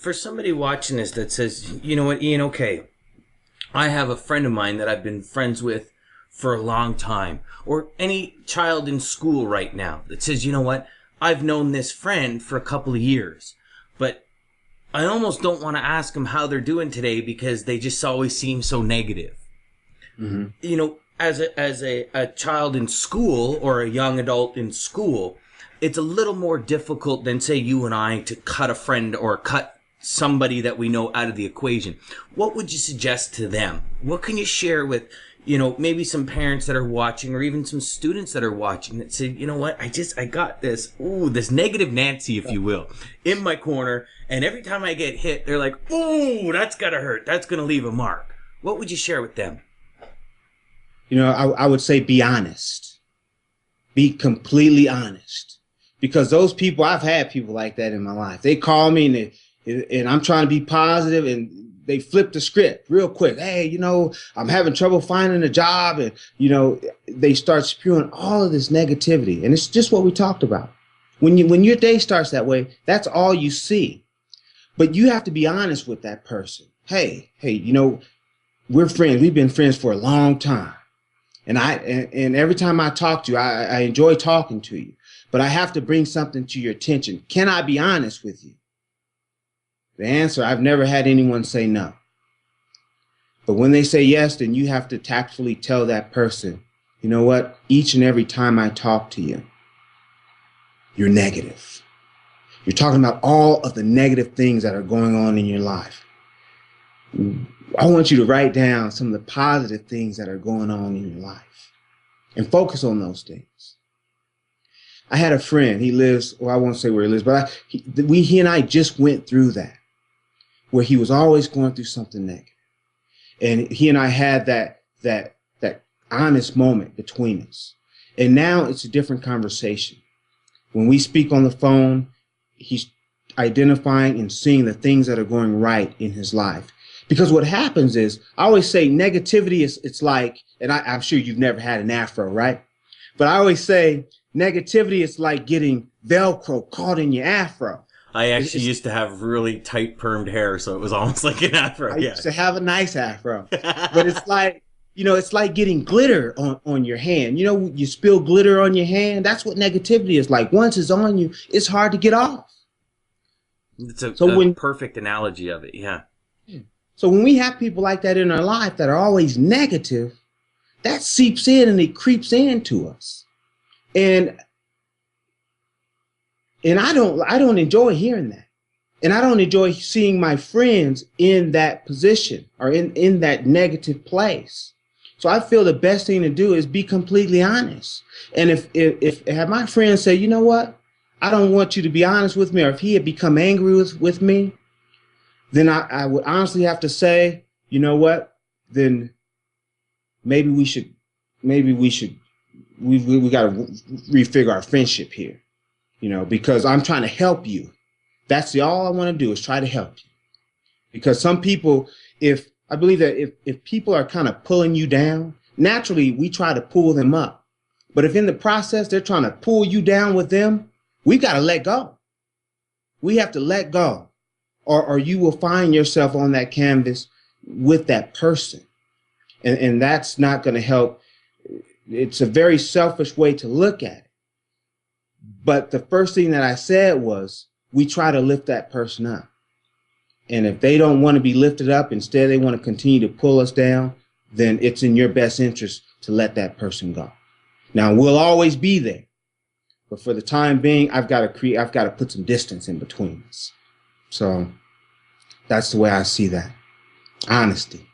for somebody watching this that says, you know what, Ian, okay, I have a friend of mine that I've been friends with for a long time, or any child in school right now that says, you know what, I've known this friend for a couple of years, but I almost don't want to ask them how they're doing today because they just always seem so negative. Mm-hmm. You know, as a child in school or a young adult in school, it's a little more difficult than, say, you and I to cut a friend or cut somebody that we know out of the equation. What would you suggest to them? What can you share with, you know, maybe some parents that are watching or even some students that are watching that say, you know what, I got this, this negative Nancy, if you will, in my corner. And every time I get hit, they're like, that's gotta hurt. That's gonna leave a mark. What would you share with them? You know, I would say be honest. Be completely honest. Because those people, I've had people like that in my life. They call me and I'm trying to be positive and they flip the script real quick. Hey, you know, I'm having trouble finding a job. And, you know, they start spewing all of this negativity. And it's just what we talked about. When your day starts that way, that's all you see. But you have to be honest with that person. Hey, you know, we're friends. We've been friends for a long time. And every time I talk to you, I enjoy talking to you. But I have to bring something to your attention. Can I be honest with you? The answer, I've never had anyone say no. But when they say yes, then you have to tactfully tell that person, you know what? Each and every time I talk to you, you're negative. You're talking about all of the negative things that are going on in your life. I want you to write down some of the positive things that are going on in your life and focus on those things. I had a friend, he lives, well, I won't say where he lives, but he and I just went through that, where he was always going through something negative. And he and I had that honest moment between us. And now it's a different conversation. When we speak on the phone, he's identifying and seeing the things that are going right in his life. Because what happens is, I always say negativity it's like, and I'm sure you've never had an afro, right? But I always say negativity is like getting Velcro caught in your afro. I actually used to have really tight permed hair, so it was almost like an afro. I used to have a nice afro. But it's like, you know, it's like getting glitter on your hand. You know, you spill glitter on your hand. That's what negativity is like. Once it's on you, it's hard to get off. It's a perfect analogy of it, yeah. So when we have people like that in our life that are always negative, that seeps in and it creeps into us. And I don't enjoy hearing that. And I don't enjoy seeing my friends in that position or in that negative place. So I feel the best thing to do is be completely honest. And if have my friends say, you know what, I don't want you to be honest with me, or if he had become angry with me, then I would honestly have to say, you know what, then maybe we got to refigure our friendship here, you know, because I'm trying to help you. That's all I want to do is try to help you. Because some people, I believe that if people are kind of pulling you down, naturally we try to pull them up. But if in the process they're trying to pull you down with them, we got to let go. We have to let go. Or you will find yourself on that canvas with that person. And that's not going to help. It's a very selfish way to look at it. But the first thing that I said was, we try to lift that person up. And if they don't want to be lifted up, instead they want to continue to pull us down, then it's in your best interest to let that person go. Now, we'll always be there. But for the time being, I've got to put some distance in between us. So that's the way I see that. Honesty.